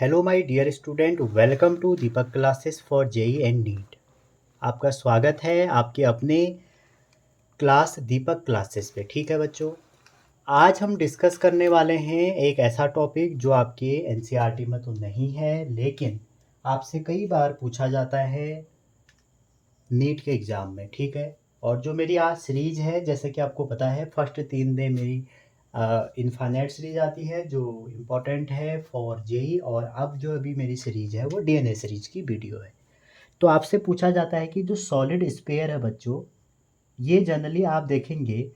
Hello my dear student, welcome to Deepak classes for JEE and NEET. आपका स्वागत है आपके अपने क्लास दीपक क्लासेस पे। ठीक है बच्चों, आज हम डिस्कस करने वाले हैं एक ऐसा टॉपिक जो आपके एनसीईआरटी में तो नहीं है, लेकिन आपसे कई बार पूछा जाता है नीट के एग्ज़ाम में। ठीक है, और जो मेरी आज सीरीज़ है, जैसे कि आपको पता है, फर्स्ट 3 दिन मेरी इनफाइनाइट सीरीज आती है जो इम्पोर्टेंट है फॉर जेई, और अब जो अभी मेरी सीरीज है वो डीएनए सीरीज की वीडियो है। तो आपसे पूछा जाता है कि जो सॉलिड स्पेयर है बच्चों, ये जनरली आप देखेंगे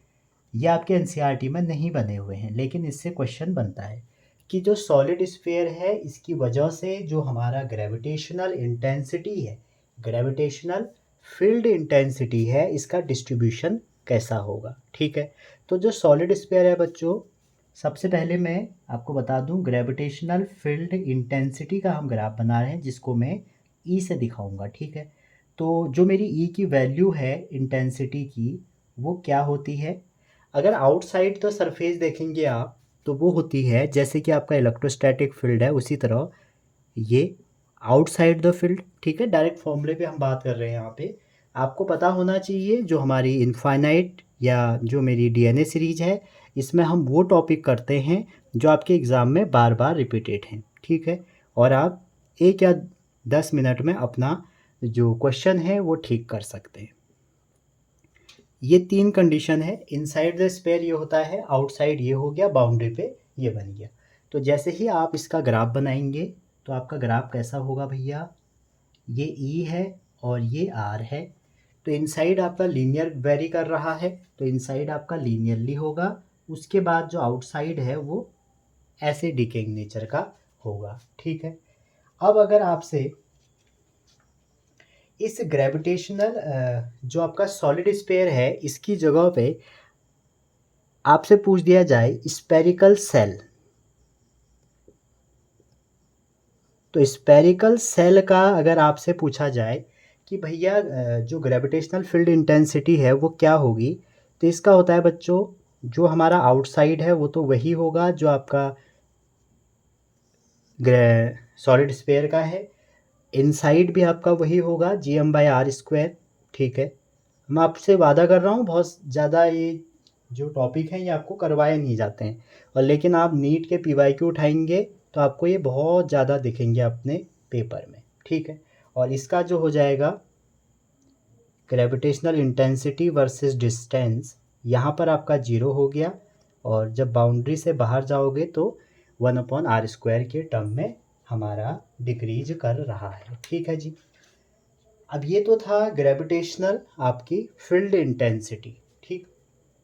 ये आपके एनसीईआरटी में नहीं बने हुए हैं, लेकिन इससे क्वेश्चन बनता है कि जो सॉलिड स्फीयर है इसकी वजह से जो हमारा ग्रेविटेशनल इंटेंसिटी है, ग्रेविटेशनल फील्ड इंटेंसिटी है, इसका डिस्ट्रीब्यूशन कैसा होगा। ठीक है, तो जो सॉलिड स्फीयर है बच्चों, सबसे पहले मैं आपको बता दूं ग्रेविटेशनल फील्ड इंटेंसिटी का हम ग्राफ बना रहे हैं, जिसको मैं ई से दिखाऊंगा। ठीक है, तो जो मेरी ई की वैल्यू है इंटेंसिटी की, वो क्या होती है, अगर आउटसाइड तो सरफेस देखेंगे आप तो वो होती है जैसे कि आपका इलेक्ट्रोस्टैटिक फील्ड है, उसी तरह ये आउटसाइड द फील्ड। ठीक है, डायरेक्ट फॉर्मूले पे हम बात कर रहे हैं यहाँ पे। आपको पता होना चाहिए जो हमारी इनफाइनाइट या जो मेरी डीएनए सीरीज है, इसमें हम वो टॉपिक करते हैं जो आपके एग्ज़ाम में बार बार रिपीटेड हैं। ठीक है, और आप 1 या 10 मिनट में अपना जो क्वेश्चन है वो ठीक कर सकते हैं। ये 3 कंडीशन है, इनसाइड द स्पेयर ये होता है, आउटसाइड ये हो गया, बाउंड्री पे ये बन गया। तो जैसे ही आप इसका ग्राफ बनाएंगे तो आपका ग्राफ कैसा होगा भैया, ये ई है और ये आर है। तो इनसाइड आपका लीनियर वेरी कर रहा है, तो इनसाइड आपका लीनियरली होगा। उसके बाद जो आउटसाइड है वो ऐसे डिकेइंग नेचर का होगा। ठीक है, अब अगर आपसे इस ग्रेविटेशनल जो आपका सॉलिड स्पेयर है इसकी जगह पे आपसे पूछ दिया जाए स्पेरिकल सेल, तो स्पेरिकल सेल का अगर आपसे पूछा जाए कि भैया जो ग्रेविटेशनल फील्ड इंटेंसिटी है वो क्या होगी, तो इसका होता है बच्चों, जो हमारा आउटसाइड है वो तो वही होगा जो आपका सॉलिड स्पेयर का है, इनसाइड भी आपका वही होगा gm/r²। ठीक है, मैं आपसे वादा कर रहा हूँ बहुत ज़्यादा ये जो टॉपिक हैं ये आपको करवाए नहीं जाते हैं, और लेकिन आप नीट के पीवाईक्यू उठाएंगे तो आपको ये बहुत ज़्यादा दिखेंगे अपने पेपर में। ठीक है, और इसका जो हो जाएगा ग्रेविटेशनल इंटेंसिटी वर्सेस डिस्टेंस, यहाँ पर आपका 0 हो गया, और जब बाउंड्री से बाहर जाओगे तो 1/r² के टर्म में हमारा डिक्रीज कर रहा है। ठीक है जी, अब ये तो था ग्रेविटेशनल आपकी फील्ड इंटेंसिटी। ठीक,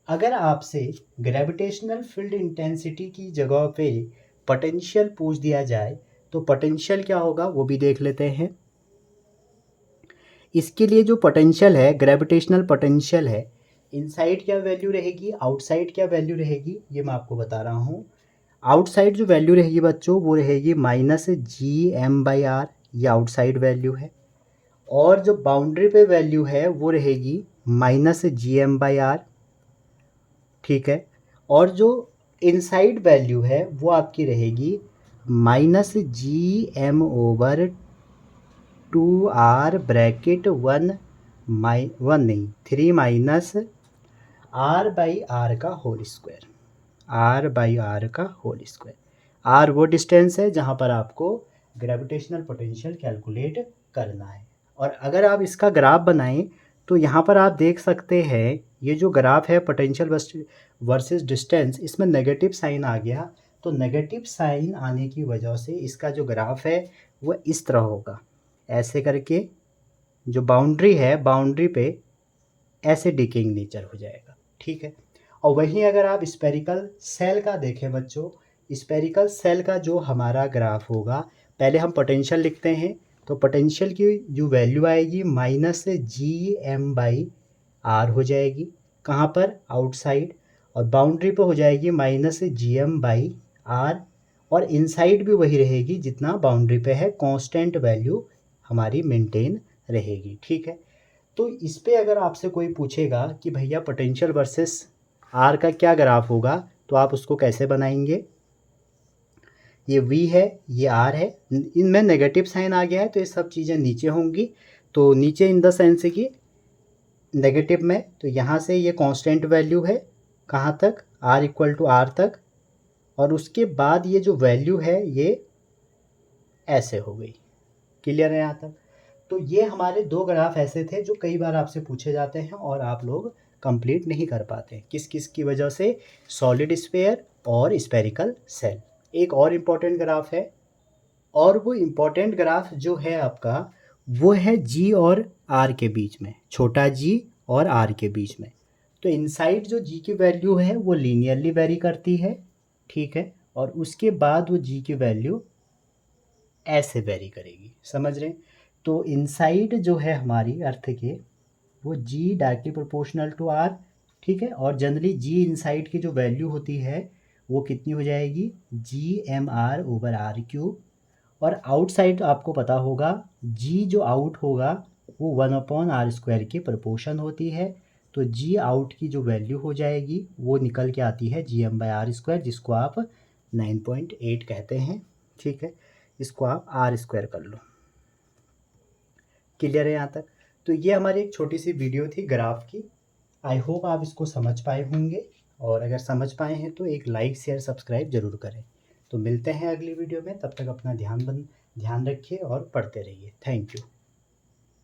अगर आपसे ग्रेविटेशनल फील्ड इंटेंसिटी की जगह पे पोटेंशियल पूछ दिया जाए तो पोटेंशियल क्या होगा वो भी देख लेते हैं। इसके लिए जो पोटेंशियल है, ग्रेविटेशनल पोटेंशियल है, इनसाइड क्या वैल्यू रहेगी, आउटसाइड क्या वैल्यू रहेगी, ये मैं आपको बता रहा हूँ। आउटसाइड जो वैल्यू रहेगी बच्चों वो रहेगी -gm/r, ये आउटसाइड वैल्यू है, और जो बाउंड्री पे वैल्यू है वो रहेगी -gm/r। ठीक है, और जो इनसाइड वैल्यू है वो आपकी रहेगी -gm/2r(1 1 नहीं 3-r/r का होल स्क्वायर, r/r का होल स्क्वायर। r वो डिस्टेंस है जहाँ पर आपको ग्रेविटेशनल पोटेंशियल कैलकुलेट करना है। और अगर आप इसका ग्राफ बनाएं तो यहाँ पर आप देख सकते हैं ये जो ग्राफ है पोटेंशियल वर्सेस डिस्टेंस, इसमें नेगेटिव साइन आ गया। तो नेगेटिव साइन आने की वजह से इसका जो ग्राफ है वो इस तरह होगा, ऐसे करके जो बाउंड्री है, बाउंड्री पे ऐसे डिकेइंग नेचर हो जाएगा। ठीक है, और वहीं अगर आप स्पेरिकल सेल का देखें बच्चों, स्पेरिकल सेल का जो हमारा ग्राफ होगा, पहले हम पोटेंशियल लिखते हैं, तो पोटेंशियल की जो वैल्यू आएगी -gm/r हो जाएगी, कहाँ पर, आउटसाइड, और बाउंड्री पे हो जाएगी -gm/r, और इनसाइड भी वही रहेगी जितना बाउंड्री पे है, कांस्टेंट वैल्यू हमारी मेंटेन रहेगी। ठीक है, तो इस पे अगर आपसे कोई पूछेगा कि भैया पोटेंशियल वर्सेस आर का क्या ग्राफ होगा, तो आप उसको कैसे बनाएंगे, ये v है, ये r है, इनमें नेगेटिव साइन आ गया है तो ये सब चीज़ें नीचे होंगी। तो नीचे इन द सेंस कि नेगेटिव में, तो यहाँ से ये कांस्टेंट वैल्यू है कहाँ तक, r इक्वल टू r तक, और उसके बाद ये जो वैल्यू है ये ऐसे हो गई। क्लियर है यहाँ तक? तो ये हमारे दो ग्राफ ऐसे थे जो कई बार आपसे पूछे जाते हैं और आप लोग कंप्लीट नहीं कर पाते। किस किस की वजह से? सॉलिड स्फीयर और स्फेरिकल सेल। एक और इम्पॉर्टेंट ग्राफ है, और वो इम्पॉर्टेंट ग्राफ जो है आपका वो है जी और आर के बीच में, छोटा जी और आर के बीच में। तो इनसाइड जो जी की वैल्यू है वो लीनियरली वेरी करती है, ठीक है, और उसके बाद वो जी की वैल्यू ऐसे वेरी करेगी। समझ रहे हैं? तो इनसाइड जो है हमारी अर्थ के वो जी डायरेक्टली प्रोपोर्शनल टू आर, ठीक है, और जनरली जी इनसाइड की जो वैल्यू होती है वो कितनी हो जाएगी, G M R over R cube. और आउटसाइड आपको पता होगा जी जो आउट होगा वो 1/r² की प्रोपोर्शन होती है। तो जी आउट की जो वैल्यू हो जाएगी वो निकल के आती है gm/r², जिसको आप 9.8 कहते हैं, ठीक है। इसको आप r² कर लो। क्लियर है यहाँ तक? तो ये हमारी एक छोटी सी वीडियो थी ग्राफ की। आई होप आप इसको समझ पाए होंगे, और अगर समझ पाए हैं तो एक लाइक शेयर सब्सक्राइब ज़रूर करें। तो मिलते हैं अगली वीडियो में, तब तक अपना ध्यान रखिए और पढ़ते रहिए। Thank you.